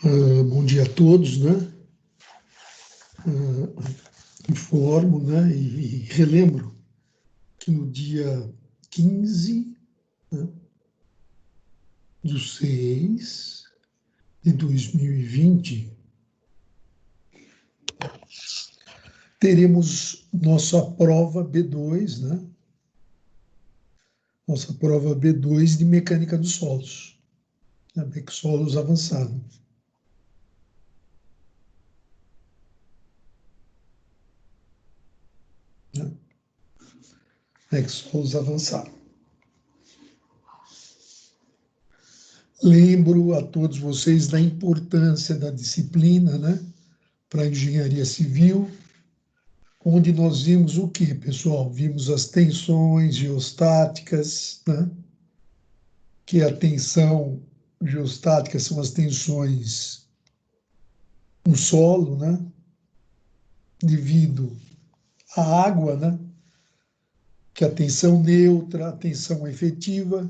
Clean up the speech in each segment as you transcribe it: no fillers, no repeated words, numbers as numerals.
Bom dia a todos, né? Informo, né? E relembro que no dia 15, né, do 6 de 2020, teremos nossa prova B2, né? Nossa prova B2 de mecânica dos solos, né? Solos avançado. Né? Solos avançado. Lembro a todos vocês da importância da disciplina, né? Para a engenharia civil, onde nós vimos o que, pessoal? Vimos as tensões geostáticas, né? Que a tensão geostática são as tensões no solo, né? Devido à água, né? Que a tensão neutra, a tensão efetiva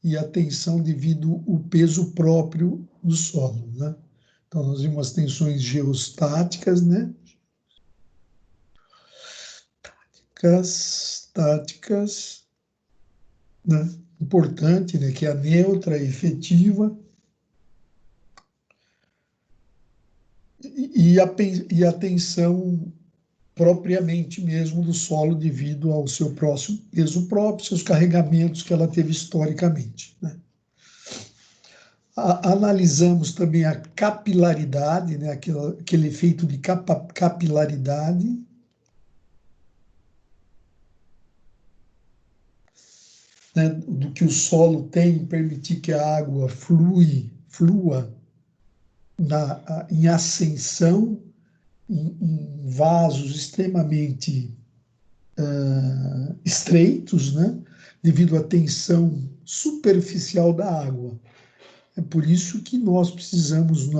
e a tensão devido ao peso próprio do solo, né? Então, nós vimos as tensões geostáticas, né? Táticas, né? Importante, né? Que é a neutra, a efetiva e a tensão propriamente mesmo do solo devido ao seu próximo peso próprio, seus carregamentos que ela teve historicamente, né? Analisamos também a capilaridade, né? Aquele efeito de capilaridade, né? Do que o solo tem em permitir que a água flua em ascensão, em vasos extremamente estreitos, né? Devido à tensão superficial da água. É por isso que nós precisamos,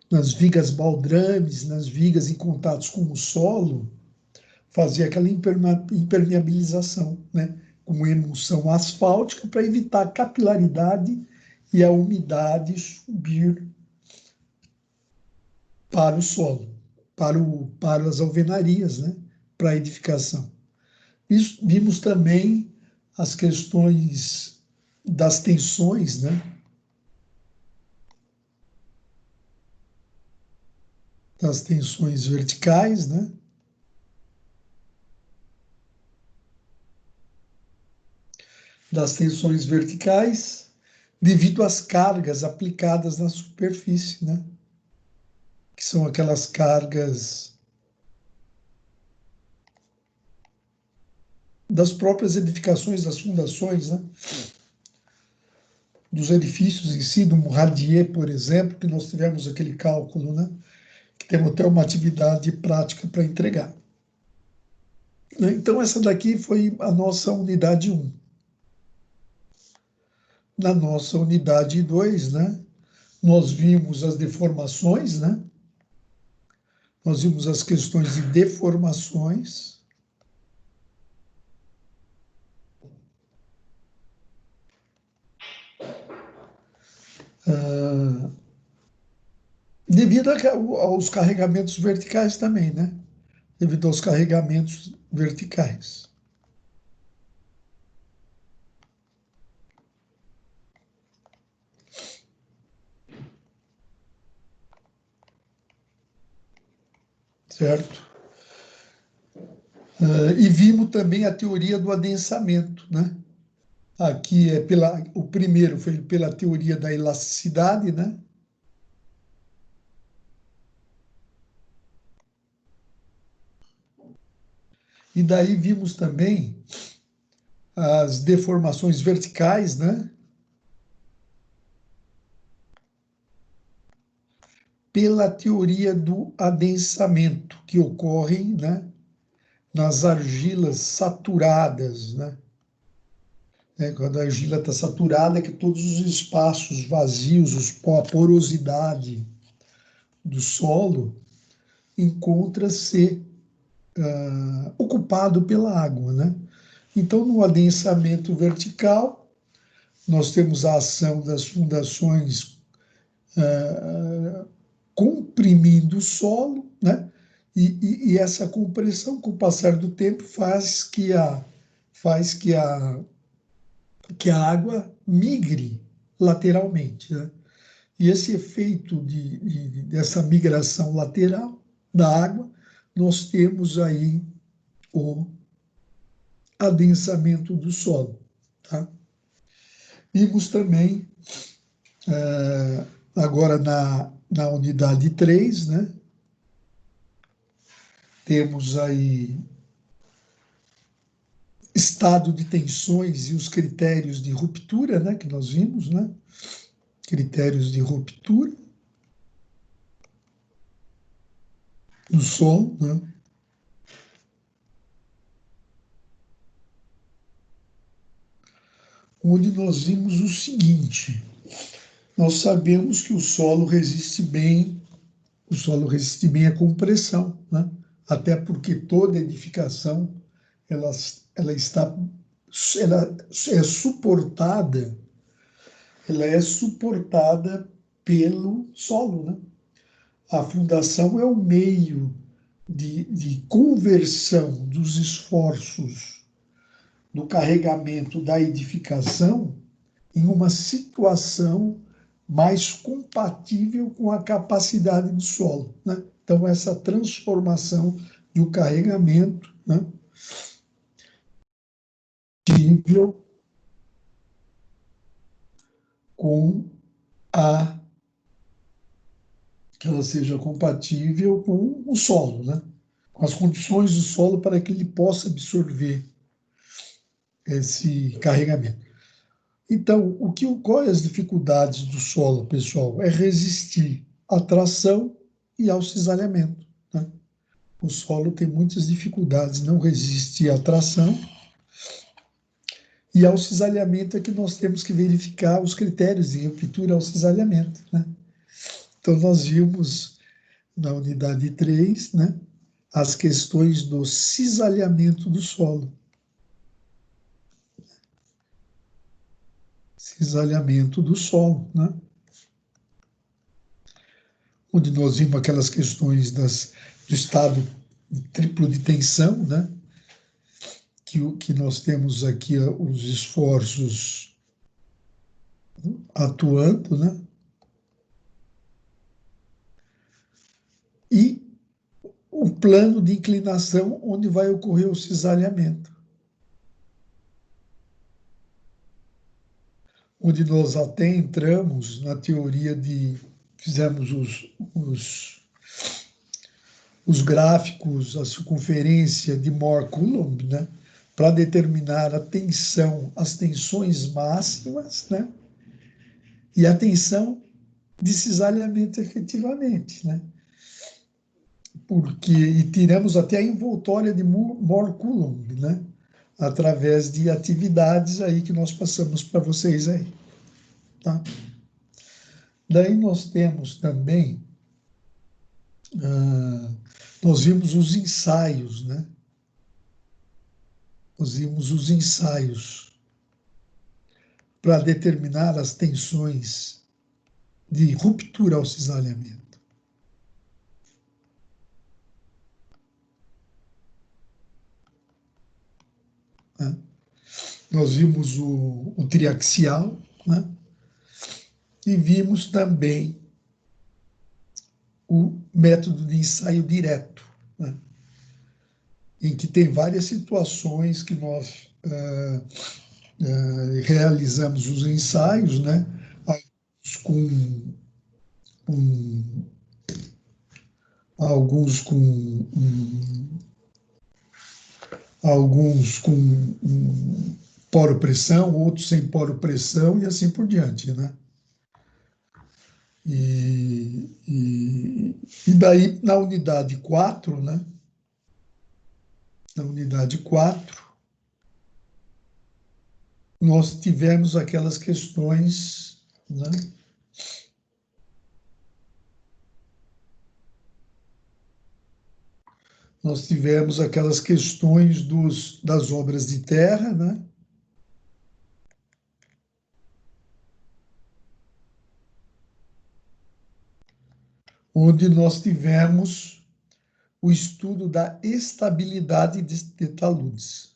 nas vigas baldrames, nas vigas em contatos com o solo, fazer aquela impermeabilização, né? Com emulsão asfáltica para evitar a capilaridade e a umidade subir para o solo, para as alvenarias, né? Para a edificação. Vimos também as questões das tensões, né? Das tensões verticais, né? Das tensões verticais, devido às cargas aplicadas na superfície, né? Que são aquelas cargas das próprias edificações, das fundações, né? Dos edifícios em si, do Muradier, por exemplo, que nós tivemos aquele cálculo, né? Que temos até uma atividade prática para entregar. Então, essa daqui foi a nossa unidade 1. Na nossa unidade 2, né? Nós vimos as deformações, né? Nós vimos as questões de deformações. Devido aos carregamentos verticais também, né? Devido aos carregamentos verticais. Certo? E vimos também a teoria do adensamento, né? Aqui o primeiro foi pela teoria da elasticidade, né? E daí vimos também as deformações verticais, né? Pela teoria do adensamento, que ocorre, né? Nas argilas saturadas, né? Quando a argila está saturada, que todos os espaços vazios, a porosidade do solo encontra-se ocupado pela água, né? Então, no adensamento vertical, nós temos a ação das fundações comprimindo o solo, né? E essa compressão, com o passar do tempo, faz que a água migre lateralmente, né? E esse efeito dessa migração lateral da água, nós temos aí o adensamento do solo, tá? Vimos também, agora na unidade 3, né? Temos aí estado de tensões e os critérios de ruptura, né? Que nós vimos, né? Critérios de ruptura do solo, né? Onde nós vimos o seguinte: nós sabemos que o solo resiste bem à compressão, né? Até porque toda edificação ela, ela é suportada, ela é suportada pelo solo, né? A fundação é o meio de conversão dos esforços do carregamento da edificação em uma situação mais compatível com a capacidade do solo, né? Então, essa transformação do carregamento, né, compatível com a que ela seja compatível com o solo, né? Com as condições do solo para que ele possa absorver esse carregamento. Então, quais as dificuldades do solo, pessoal? É resistir à tração e ao cisalhamento, né? O solo tem muitas dificuldades, não resiste à tração, e ao cisalhamento é que nós temos que verificar os critérios de ruptura ao cisalhamento, né? Então, nós vimos na unidade 3, né, as questões do cisalhamento do solo. Cisalhamento do solo, né? Onde nós vimos aquelas questões do estado triplo de tensão, né? Que nós temos aqui os esforços atuando, né? E o plano de inclinação onde vai ocorrer o cisalhamento, onde nós até entramos na teoria fizemos os gráficos, a circunferência de Mohr-Coulomb, né? Para determinar a tensão, as tensões máximas, né? E a tensão de cisalhamento efetivamente, né? E tiramos até a envoltória de Mohr-Coulomb, né? Através de atividades aí que nós passamos para vocês aí, tá? Daí nós temos também, nós vimos os ensaios, né? Nós vimos os ensaios para determinar as tensões de ruptura ao cisalhamento, né? Nós vimos o triaxial, né? E vimos também o método de ensaio direto, né? Em que tem várias situações que nós realizamos os ensaios, né? Com alguns com alguns com poro-pressão, outros sem poro-pressão e assim por diante, né? E daí, na unidade 4, né? Na unidade 4, nós tivemos aquelas questões, né? Nós tivemos aquelas questões das obras de terra, né? onde nós tivemos o estudo da estabilidade de taludes.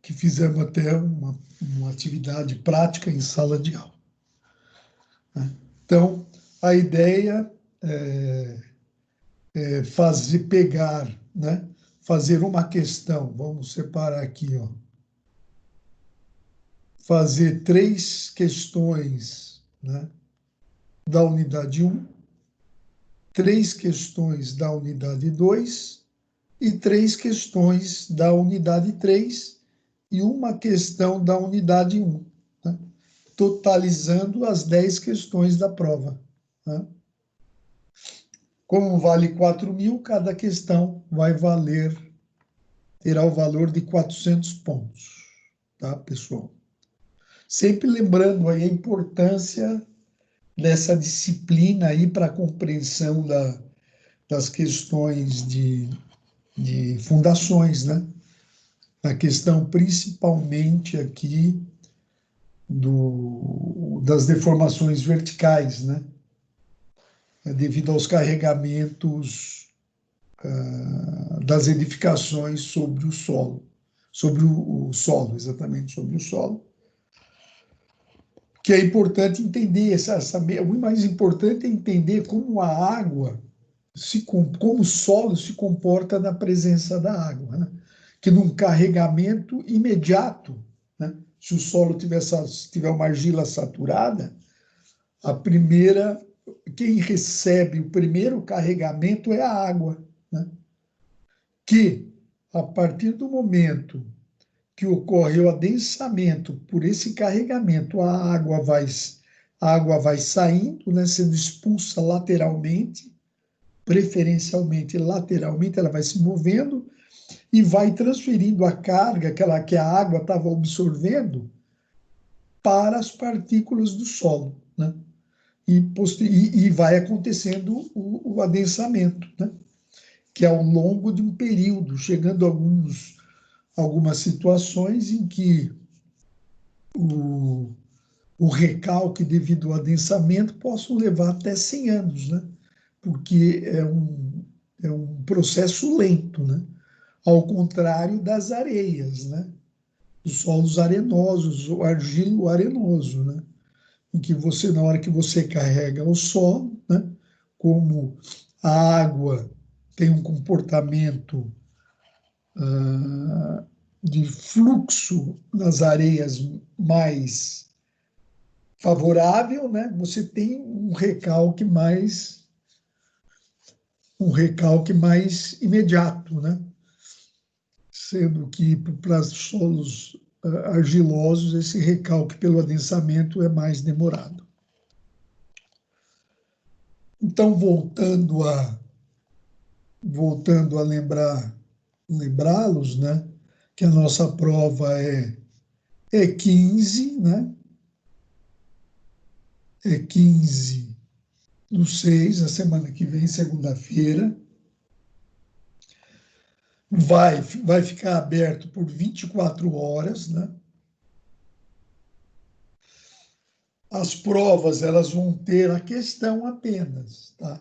Que fizemos até uma atividade prática em sala de aula. Então, a ideia é pegar, né? Fazer uma questão, vamos separar aqui, ó. Fazer 3 questões, né, da unidade 1, 3 questões da unidade 2 e 3 questões da unidade 3 e uma questão da unidade 1, né? Totalizando as 10 questões da prova. Né? Como vale 4.000, cada questão terá o valor de 400 pontos, tá, pessoal? Sempre lembrando aí a importância dessa disciplina aí para a compreensão das questões de fundações, né? A questão principalmente aqui das deformações verticais, né? Devido aos carregamentos das edificações sobre o solo, exatamente, sobre o solo. Que é importante entender, o mais importante é entender como a água, como o solo se comporta na presença da água, né? Que num carregamento imediato, né? Se o solo tiver uma argila saturada, quem recebe o primeiro carregamento é a água, né? Que, a partir do momento que ocorre o adensamento por esse carregamento, a água vai saindo, né, sendo expulsa lateralmente, preferencialmente lateralmente, ela vai se movendo e vai transferindo a carga que a água estava absorvendo para as partículas do solo, né? E vai acontecendo o adensamento, né? Que é ao longo de um período, chegando a algumas situações em que o recalque devido ao adensamento possam levar até 100 anos, né? Porque é um processo lento, né? Ao contrário das areias, né? Os solos arenosos, o argilo arenoso, né? Em que na hora que você carrega o solo, né? Como a água tem um comportamento de fluxo nas areias mais favorável, né? Você tem um recalque mais imediato, né? Sendo que para solos argilosos esse recalque pelo adensamento é mais demorado. Então, voltando a lembrá-los, né? Que a nossa prova é 15, né? É 15/6, a semana que vem, segunda-feira. Vai ficar aberto por 24 horas, né? As provas, elas vão ter a questão apenas, tá?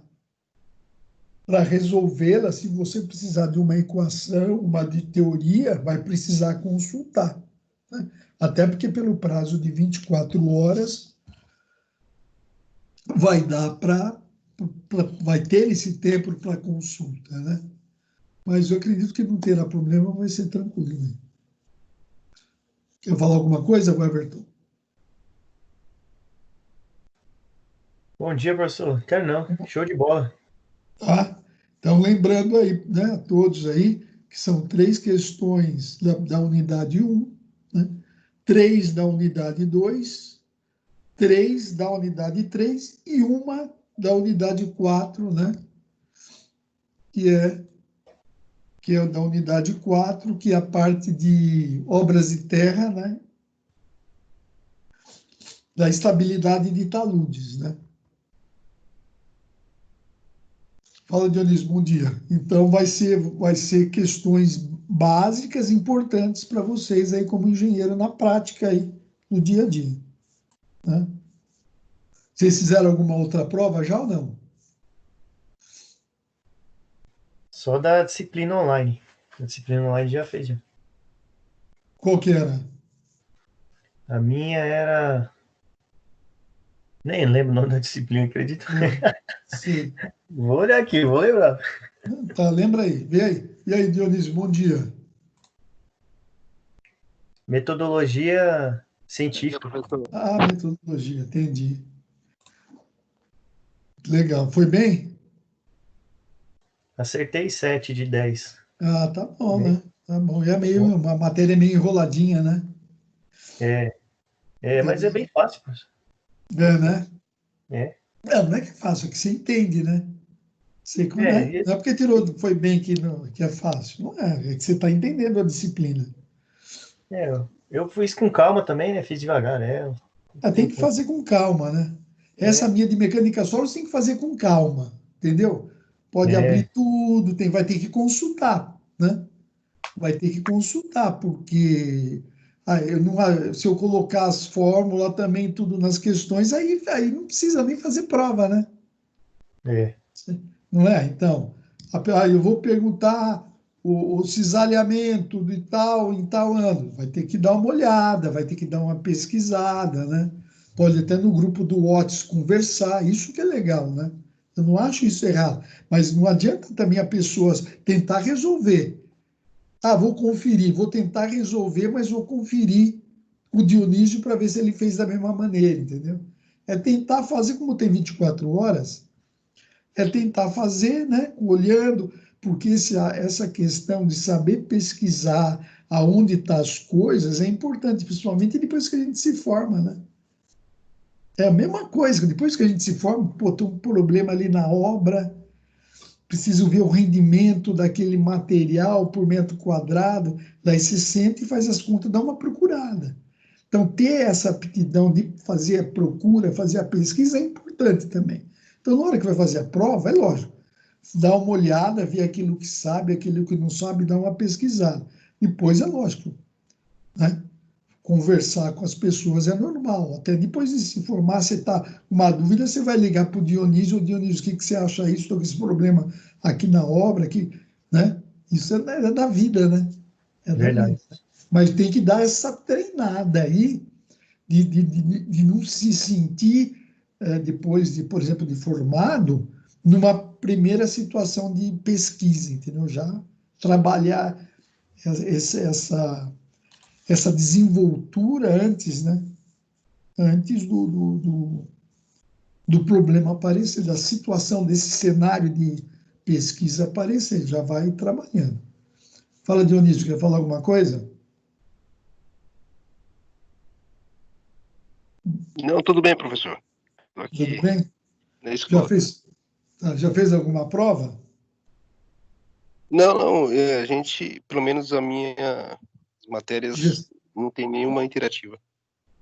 Para resolvê-la, se você precisar de uma equação, uma de teoria, vai precisar consultar, né? Até porque pelo prazo de 24 horas vai ter esse tempo para consulta, né? Mas eu acredito que não terá problema, vai ser tranquilo, né? Quer falar alguma coisa, Everton? Bom dia, professor. Quero não. Show de bola. Tá? Então, lembrando aí, né, a todos aí, que são 3 questões da unidade 1, né, 3 da unidade 2, 3 da unidade 3 e uma da unidade 4, né, que é da unidade 4, que é a parte de obras de terra, né, da estabilidade de taludes, né. Fala, Dionísio, bom dia. Então, vai ser questões básicas importantes para vocês aí como engenheiro na prática aí, no dia a dia, né? Vocês fizeram alguma outra prova já ou não? Só da disciplina online. A disciplina online já fez, já. Qual que era? A minha era... Nem lembro o nome da disciplina, acredito. Você, Vou olhar aqui, vou lembrar. tá, lembra aí. Vê aí. E aí, Dionísio, bom dia. Metodologia científica. Ah, metodologia, entendi. Legal. Foi bem? Acertei 7 de 10. Ah, tá bom, Bem, né? Tá bom. E é meio, bom. uma matéria meio enroladinha, né? Mas é bem fácil, professor. É, né? É, Não é que é fácil, é que você entende, né? Sei como é. é, Não é porque tirou, foi bem que, não, que é fácil. Não é, é que você está entendendo a disciplina. eu fiz com calma também, né? Fiz devagar, né? Ah, tem Tem que que... fazer com calma, né? Essa É, minha de mecânica solo você tem que fazer com calma, entendeu? Pode abrir é, tudo, vai ter que consultar, né? Vai ter que consultar, porque se eu colocar as fórmulas também, tudo nas questões, aí não precisa nem fazer prova, né? é. Não é? Então, eu vou perguntar o cisalhamento de tal em tal ano. Vai ter que dar uma olhada, vai ter que dar uma pesquisada, né? Pode até no grupo do Whats conversar, isso que é legal, né? Eu não acho isso errado, mas não adianta também a pessoa tentar resolver. Ah, vou conferir, vou tentar resolver, mas vou conferir o Dionísio para ver se ele fez da mesma maneira, entendeu? É tentar fazer como tem 24 horas, é tentar fazer, né, olhando, porque essa questão de saber pesquisar aonde estão as coisas é importante, principalmente depois que a gente se forma, né? É a mesma coisa, depois que a gente se forma, pô, tem um problema ali na obra, preciso ver o rendimento daquele material por metro quadrado, daí se sente e faz as contas, dá uma procurada. Então, ter essa aptidão de fazer a procura, fazer a pesquisa é importante também. Então, na hora que vai fazer a prova, é lógico, dá uma olhada, ver aquilo que sabe, aquilo que não sabe, dá uma pesquisada. Depois, é lógico, né? Conversar com as pessoas é normal. Até depois de se formar, você está com uma dúvida, você vai ligar para o Dionísio, Dionísio, o que, que você acha isso? Estou com esse problema aqui na obra, aqui, né? Isso é da vida, né? É da vida. Verdade. Mas tem que dar essa treinada aí de não se sentir, depois de, por exemplo, de formado, numa primeira situação de pesquisa, entendeu? Já trabalhar essa desenvoltura antes, né? Antes do problema aparecer, da situação desse cenário de pesquisa aparecer, já vai trabalhando. Fala, Dionísio, quer falar alguma coisa? Não, tudo bem, professor. Estou Tudo aqui bem? na Já escuta. fez, já fez alguma prova? Não, não, a gente, pelo menos a minha as matérias, Ges- não tem nenhuma interativa.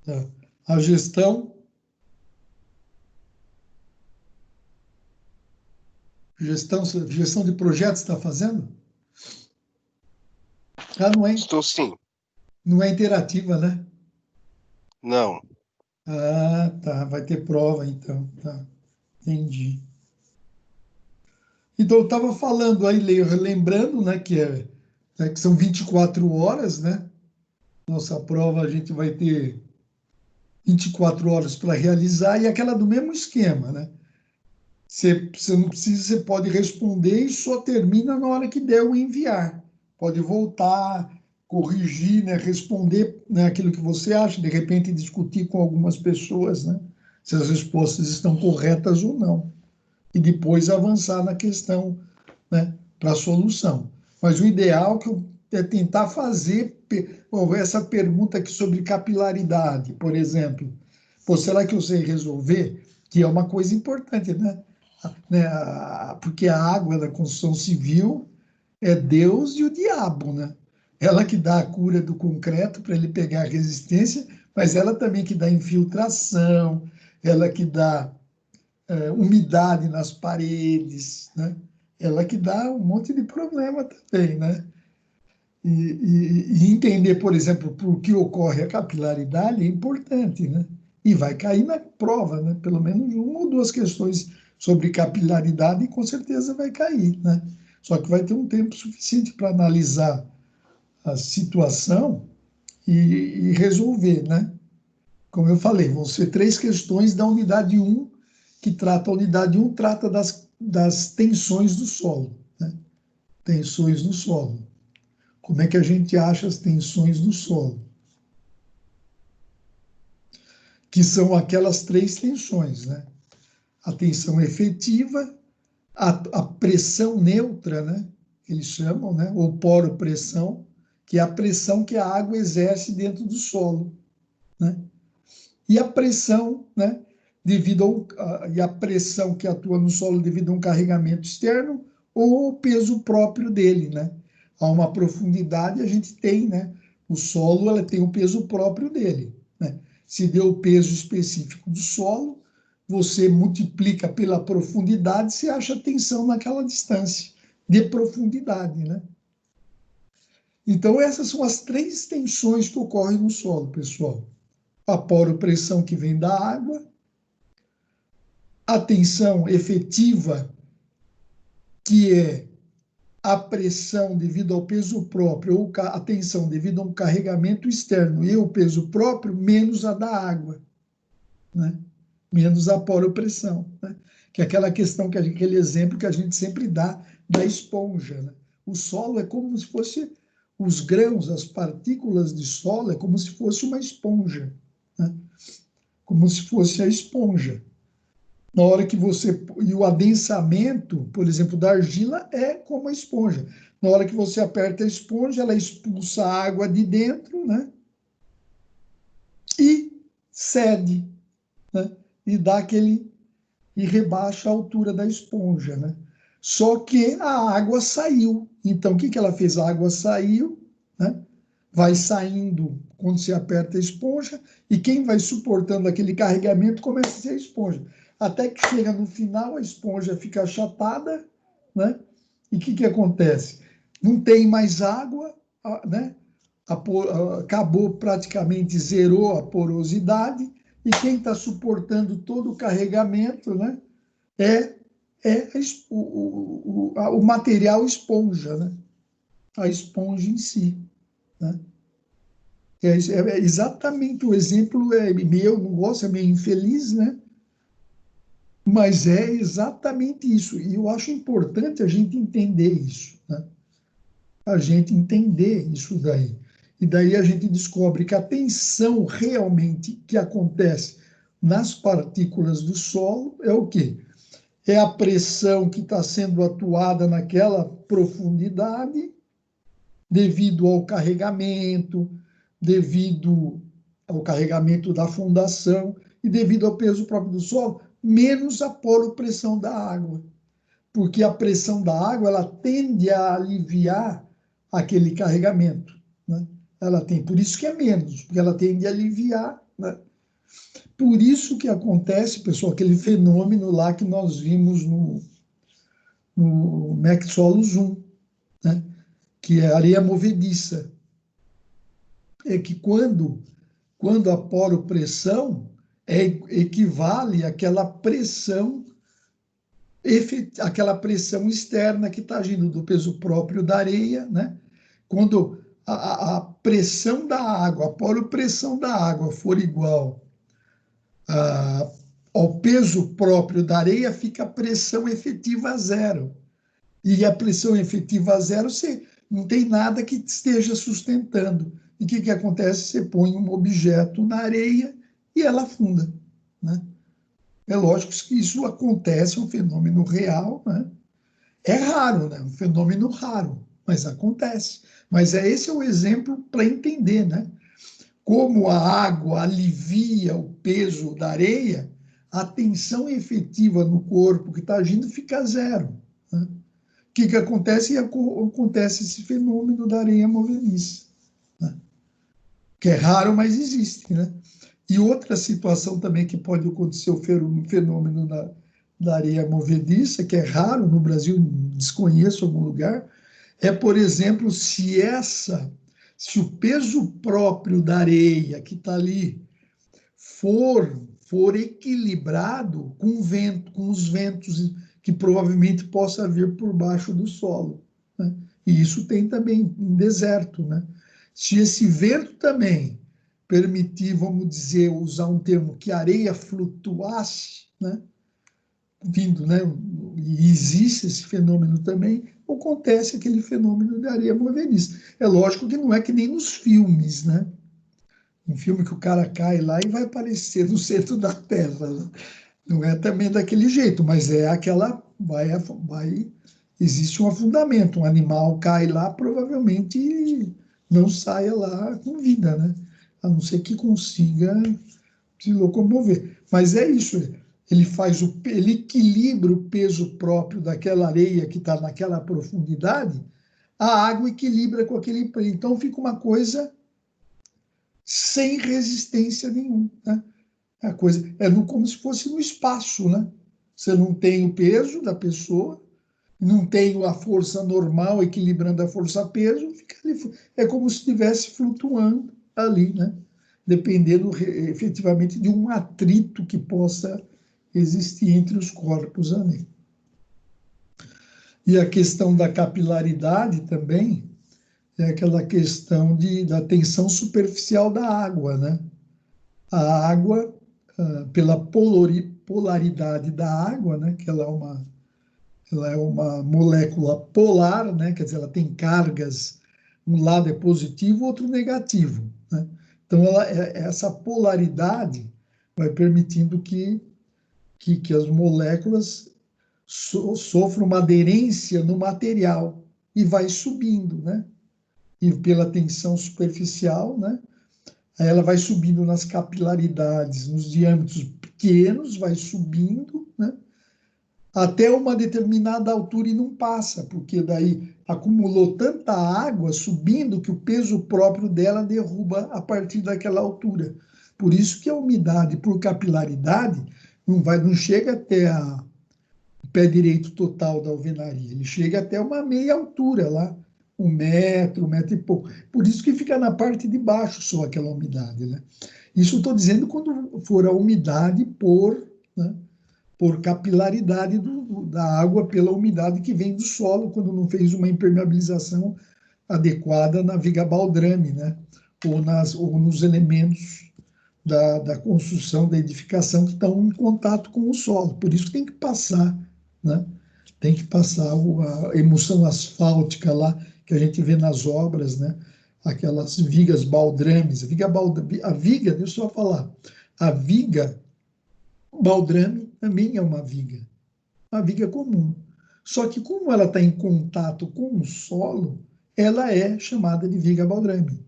tá. A gestão de projetos está fazendo? Ah, Estou sim. não é interativa, né? Não. Ah, tá, vai ter prova então, tá, entendi. Então, eu estava falando aí, lembrando, né, que são 24 horas, né? Nossa prova a gente vai ter 24 horas para realizar e aquela do mesmo esquema, né? Você não precisa, você pode responder e só termina na hora que der o enviar. Pode voltar, corrigir, né? Responder, né, aquilo que você acha, de repente discutir com algumas pessoas, né? Se as respostas estão corretas ou não. E depois avançar na questão, né, para a solução. Mas o ideal é tentar fazer essa pergunta aqui sobre capilaridade, por exemplo. Pô, será que eu sei resolver? Que é uma coisa importante, né? Porque a água da construção civil é Deus e o diabo, né? Ela que dá a cura do concreto para ele pegar a resistência, mas ela também que dá infiltração, ela que dá umidade nas paredes, né? Ela que dá um monte de problema também, né? E entender, por exemplo, por que ocorre a capilaridade é importante, né? E vai cair na prova, né? Pelo menos uma ou duas questões sobre capilaridade, com certeza vai cair, né? Só que vai ter um tempo suficiente para analisar a situação e resolver, né? Como eu falei, vão ser 3 questões da unidade 1, que trata a unidade 1, trata das tensões do solo, né? Tensões no solo. Como é que a gente acha as tensões do solo? Que são aquelas 3 tensões, né? A tensão efetiva, a pressão neutra, né? Eles chamam, né? Ou poropressão, que é a pressão que a água exerce dentro do solo, né? E a pressão, né? E a pressão que atua no solo devido a um carregamento externo ou ao peso próprio dele, né? A uma profundidade a gente tem, né? O solo ela tem o peso próprio dele, né? Se deu o peso específico do solo, você multiplica pela profundidade, você acha a tensão naquela distância de profundidade, né? Então, essas são as 3 tensões que ocorrem no solo, pessoal. A poropressão que vem da água, a tensão efetiva, que é a pressão devido ao peso próprio, ou a tensão devido a um carregamento externo e o peso próprio, menos a da água, né? Menos a poropressão, né? Que é aquela questão, aquele exemplo que a gente sempre dá da esponja, né? O solo é como se fosse, os grãos, as partículas de solo, é como se fosse uma esponja, né? Como se fosse a esponja. Na hora que você... E o adensamento, por exemplo, da argila é como a esponja. Na hora que você aperta a esponja, ela expulsa a água de dentro, né? E cede, né? E dá aquele... E rebaixa a altura da esponja, né? Só que a água saiu. Então, o que ela fez? A água saiu, né? Vai saindo quando se aperta a esponja, e quem vai suportando aquele carregamento começa a ser a esponja. Até que chega no final, a esponja fica achatada, né? E o que acontece? Não tem mais água, né? Acabou praticamente, zerou a porosidade, e quem está suportando todo o carregamento, né? É o material esponja, né? A esponja em si, né? É exatamente o exemplo meu, não gosto, é meio infeliz, né? Mas é exatamente isso. E eu acho importante a gente entender isso, né? A gente entender isso daí. E daí a gente descobre que a tensão realmente que acontece nas partículas do solo é o quê? É a pressão que está sendo atuada naquela profundidade devido ao carregamento, devido ao carregamento da fundação e devido ao peso próprio do solo, menos a poropressão da água. Porque a pressão da água ela tende a aliviar aquele carregamento, né? Ela tem, por isso que é menos, porque ela tende a aliviar, né? Por isso que acontece, pessoal, aquele fenômeno lá que nós vimos no Maxolus 1, né? Que é areia movediça. É que quando a poropressão equivale àquela pressão externa que está agindo do peso próprio da areia, né? Quando a pressão da água, a poropressão da água for igual ao peso próprio da areia, fica a pressão efetiva a zero. E a pressão efetiva a zero, você não tem nada que esteja sustentando. E o que acontece? Você põe um objeto na areia e ela afunda, né? É lógico que isso acontece, é um fenômeno real, né? É raro, né? Um fenômeno raro, mas acontece. Mas esse é o exemplo para entender, né? Como a água alivia o peso da areia, a tensão efetiva no corpo que está agindo fica zero, né? O que acontece? Acontece esse fenômeno da areia movediça, né? Que é raro, mas existe, né? E outra situação também que pode acontecer, o fenômeno da areia movediça, que é raro no Brasil, desconheço algum lugar, é, por exemplo, se o peso próprio da areia que está ali for equilibrado com o vento, com os ventos que provavelmente possa vir por baixo do solo, né? E isso tem também em deserto, né? Se esse vento também permitir, vamos dizer, usar um termo, que a areia flutuasse, né? Vindo, né? E existe esse fenômeno também, acontece aquele fenômeno de areia movediça. É lógico que não é que nem nos filmes, né? Um filme que o cara cai lá e vai aparecer no centro da Terra, né? Não é também daquele jeito, mas é aquela, existe um afundamento, um animal cai lá, provavelmente não saia lá com vida, né? A não ser que consiga se locomover. Mas é isso, ele equilibra o peso próprio daquela areia que está naquela profundidade, a água equilibra com aquele peso. Então fica uma coisa sem resistência nenhuma, né? A coisa como se fosse no espaço, né? Você não tem o peso da pessoa, não tem a força normal equilibrando a força-peso, fica ali, é como se estivesse flutuando ali, né? Dependendo efetivamente de um atrito que possa existir entre os corpos ali. E a questão da capilaridade também é aquela questão da tensão superficial da água, né? A água, pela polaridade da água, né? Que ela é uma molécula polar, né? Quer dizer, ela tem cargas, um lado é positivo, outro negativo, né? Então, essa polaridade vai permitindo que as moléculas sofram uma aderência no material e vai subindo, né? E pela tensão superficial, né? Aí ela vai subindo nas capilaridades, nos diâmetros pequenos, vai subindo, né? Até uma determinada altura e não passa, porque daí acumulou tanta água subindo que o peso próprio dela derruba a partir daquela altura. Por isso que a umidade por capilaridade não chega até o pé direito total da alvenaria, ele chega até uma meia altura lá, 1 metro e pouco. Por isso que fica na parte de baixo só aquela umidade, né? Isso eu estou dizendo quando for a umidade né, por capilaridade da água pela umidade que vem do solo, quando não fez uma impermeabilização adequada na viga baldrame, né? Ou nos elementos da construção, da edificação que estão em contato com o solo. Por isso tem que passar, né? Tem que passar a emulsão asfáltica lá, que a gente vê nas obras, né? Aquelas vigas baldrames. A viga, deixa eu só falar, a viga baldrame também é uma viga comum. Só que como ela está em contato com o solo, ela é chamada de viga baldrame,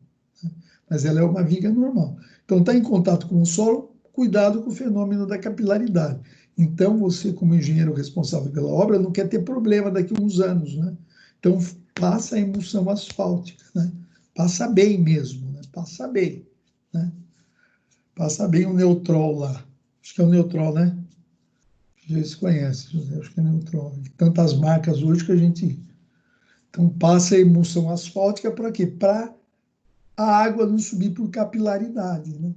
né? Mas ela é uma viga normal. Então, está em contato com o solo, cuidado com o fenômeno da capilaridade. Então, você, como engenheiro responsável pela obra, não quer ter problema daqui a uns anos, né? Então, passa a emulsão asfáltica, né? Passa bem mesmo, né? Passa bem, né? Passa bem o Neutrol lá. Acho que é o Neutrol, né? Já se conhece, José, acho que é Neutrol. Tantas marcas hoje que a gente... Então, passa a emulsão asfáltica para quê? Para a água não subir por capilaridade, né?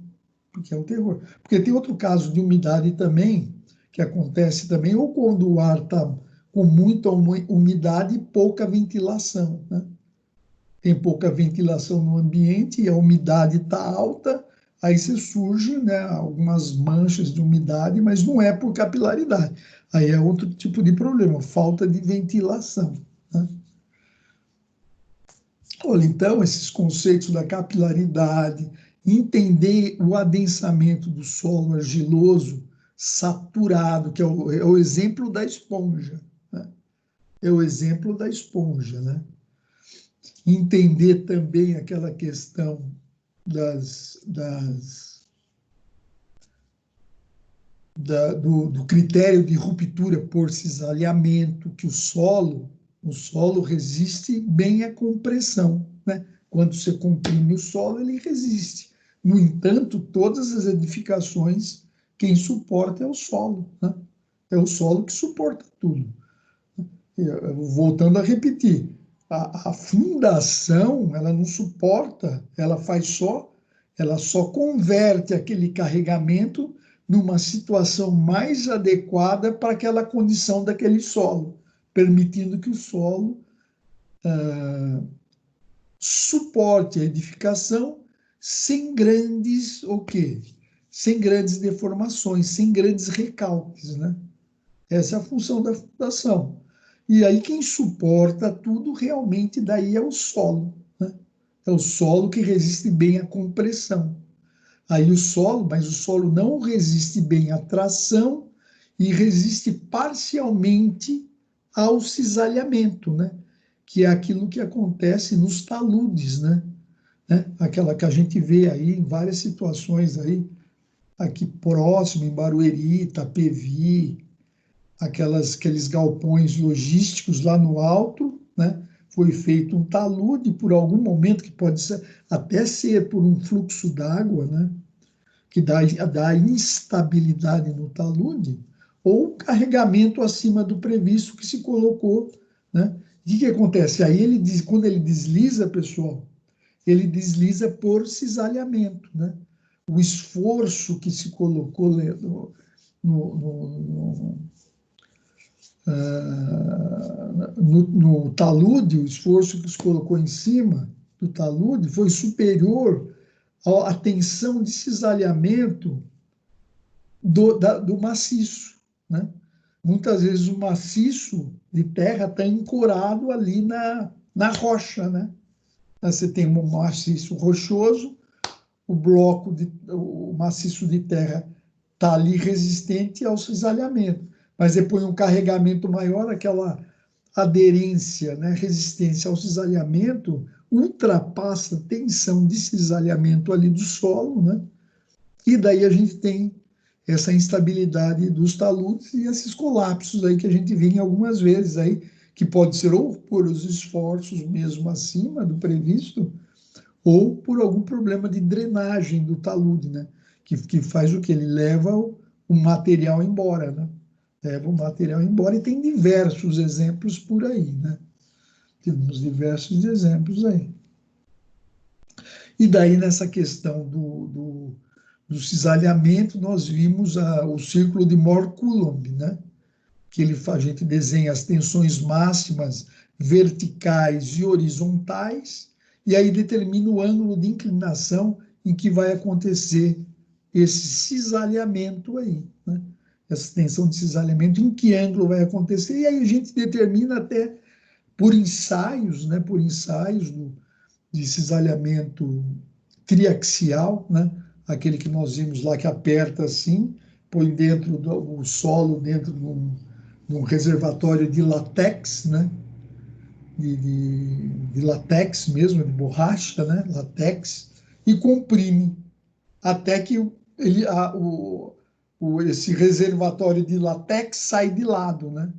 Porque é um terror. Porque tem outro caso de umidade também, que acontece também, ou quando o ar está com muita umidade e pouca ventilação, né? Tem pouca ventilação no ambiente e a umidade está alta, aí você surge, né, algumas manchas de umidade, mas não é por capilaridade. Aí é outro tipo de problema, falta de ventilação, né? Olha, então, esses conceitos da capilaridade, entender o adensamento do solo argiloso saturado, que é o exemplo da esponja, né? É o exemplo da esponja, né? Entender também aquela questão do critério de ruptura por cisalhamento, que o solo resiste bem à compressão, né? Quando você comprime o solo, ele resiste. No entanto, todas as edificações, quem suporta é o solo, né? É o solo que suporta tudo. Voltando a repetir, a fundação, ela não suporta, ela só converte aquele carregamento numa situação mais adequada para aquela condição daquele solo, permitindo que o solo suporte a edificação sem grandes, o quê? Sem grandes deformações, sem grandes recalques, né? Essa é a função da fundação. E aí quem suporta tudo realmente daí é o solo, né? É o solo que resiste bem à compressão. Aí o solo, mas o solo não resiste bem à tração e resiste parcialmente ao cisalhamento, né? Que é aquilo que acontece nos taludes, né? Aquela que a gente vê aí em várias situações aí, aqui próximo, em Barueri, Itapevi, aqueles galpões logísticos lá no alto, né? Foi feito um talude por algum momento, que pode ser, até ser por um fluxo d'água, né? Que dá instabilidade no talude, ou carregamento acima do previsto que se colocou, né? O que acontece? Aí quando ele desliza, pessoal, ele desliza por cisalhamento, né? O esforço que se colocou no talude, o esforço que se colocou em cima do talude foi superior à tensão de cisalhamento do maciço, né? Muitas vezes o maciço de terra está ancorado ali na rocha, né? Você tem um maciço rochoso, o maciço de terra está ali resistente ao cisalhamento, mas depois um carregamento maior, aquela aderência, né, resistência ao cisalhamento, ultrapassa a tensão de cisalhamento ali do solo, né? E daí a gente tem essa instabilidade dos taludes e esses colapsos aí que a gente vê em algumas vezes aí, que pode ser ou por os esforços mesmo acima do previsto, ou por algum problema de drenagem do talude, né? Que faz o que? Ele leva o material embora, né? Leva o material embora e tem diversos exemplos por aí, né? Temos diversos exemplos aí. E daí, nessa questão do cisalhamento, nós vimos o círculo de Mohr-Coulomb, né? Que a gente desenha as tensões máximas verticais e horizontais, e aí determina o ângulo de inclinação em que vai acontecer esse cisalhamento aí, né? Essa tensão de cisalhamento, em que ângulo vai acontecer, e aí a gente determina até por ensaios, né? Por ensaios de cisalhamento triaxial, né? Aquele que nós vimos lá que aperta assim, põe dentro do solo, dentro de um reservatório de látex, né? De látex mesmo, de borracha, né? Látex, e comprime até que esse reservatório de látex sai de lado, né?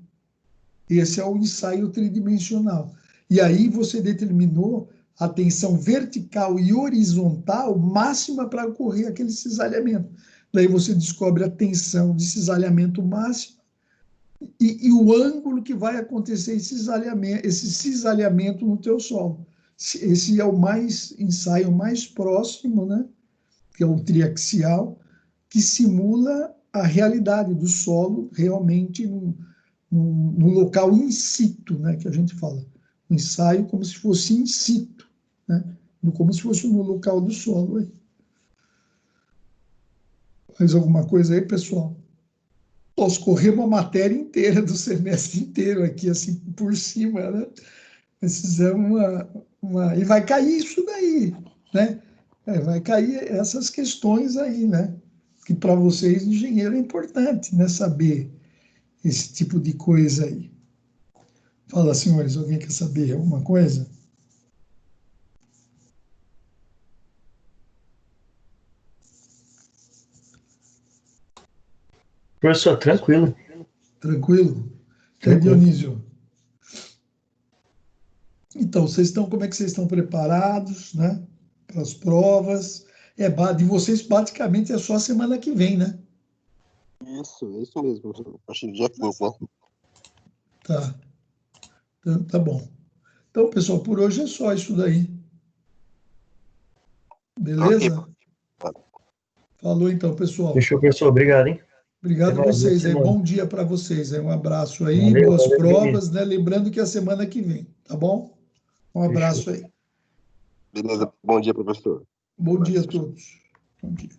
Esse é o ensaio tridimensional. E aí você determinou a tensão vertical e horizontal máxima para ocorrer aquele cisalhamento. Daí você descobre a tensão de cisalhamento máxima e o ângulo que vai acontecer esse cisalhamento no teu solo. Esse é o ensaio mais próximo, né? Que é o triaxial, que simula a realidade do solo realmente no local in situ, né, que a gente fala. Um ensaio como se fosse in situ, né, como se fosse no local do solo. Aí. Mais alguma coisa aí, pessoal? Nós corremos a matéria inteira do semestre inteiro aqui, assim, por cima, né? Precisamos E vai cair isso daí, né? Vai cair essas questões aí, né? Que para vocês, engenheiro, é importante, né? Saber esse tipo de coisa aí. Fala, senhores, alguém quer saber alguma coisa? Professor, tranquilo. Tranquilo? Dionísio? Então, como é que vocês estão preparados, né? Para as provas? De vocês, praticamente, é só a semana que vem, né? Isso mesmo. A partir do dia 15, né? Tá. Então, tá bom. Então, pessoal, por hoje é só isso daí. Beleza? Falou então, pessoal. Fechou, professor. Obrigado, hein? Até Obrigado a mais, boa vocês aí. semana. Bom dia para vocês aí. Um abraço aí, Valeu, boas valeu mesmo. provas, né? Lembrando que é a semana que vem, tá bom? Um Fechou. abraço aí. Beleza, bom dia, professor. Bom dia a todos. Bom dia.